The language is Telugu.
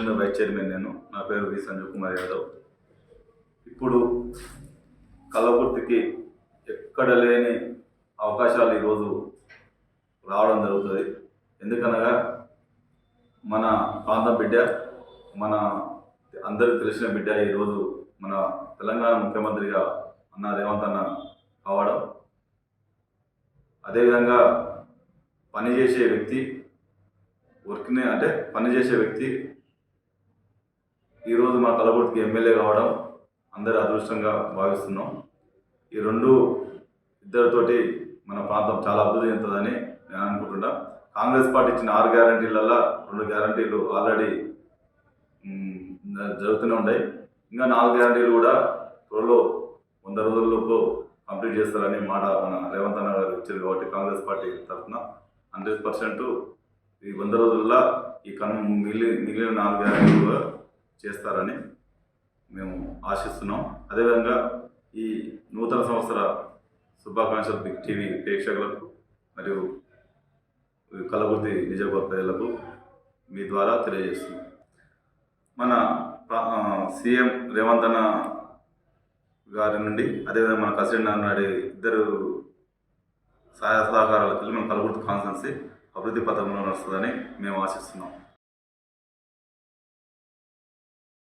డివిజనల్ వైస్ చైర్మన్ నేను. నా పేరు వి సంజీవ్ కుమార్ యాదవ్. ఇప్పుడు కల్లకుర్తికి ఎక్కడ లేని అవకాశాలు ఈరోజు రావడం జరుగుతుంది. ఎందుకనగా మన ప్రాంతం బిడ్డ, మన అందరికి తెలిసిన బిడ్డ ఈరోజు మన తెలంగాణ ముఖ్యమంత్రిగా అన్న రేవంత్ అన్న కావడం, అదేవిధంగా పనిచేసే వ్యక్తి పనిచేసే వ్యక్తి ఈరోజు మన కల్లకుర్తికి ఎమ్మెల్యే కావడం అందరి అదృష్టంగా భావిస్తున్నాం. ఈ ఇద్దరితోటి మన ప్రాంతం చాలా అభివృద్ధి చెందుతుందని నేను అనుకుంటున్నా. కాంగ్రెస్ పార్టీ ఇచ్చిన 6 గ్యారంటీలలో 2 గ్యారంటీలు ఆల్రెడీ జరుగుతూనే ఉన్నాయి. ఇంకా 4 గ్యారంటీలు కూడా త్వరలో 100 రోజుల్లోపు కంప్లీట్ చేస్తారని మాట మన రేవంత్ అన్న గారు ఇచ్చారు. కాబట్టి కాంగ్రెస్ పార్టీ తరఫున 100% ఈ 100 రోజుల్లో ఈ మిగిలిన 4 గ్యారంటీలు కూడా చేస్తారని మేము ఆశిస్తున్నాం. అదేవిధంగా ఈ నూతన సంవత్సర శుభాకాంక్షలు బిగ్ టీవీ ప్రేక్షకులకు మరియు కల్లకుర్తి నిజవర్గ ప్రజలకు మీ ద్వారా తెలియజేస్తున్నాం. మన సీఎం రేవంత్ అన్న గారి నుండి, అదేవిధంగా మన కసిరెడ్డి నారాయణ ఇద్దరు సహాయ సహకారాలతో మన కల్లకుర్తి కాన్స్టిట్యున్సీ అభివృద్ధి పథంలో నడుస్తుందని మేము ఆశిస్తున్నాం.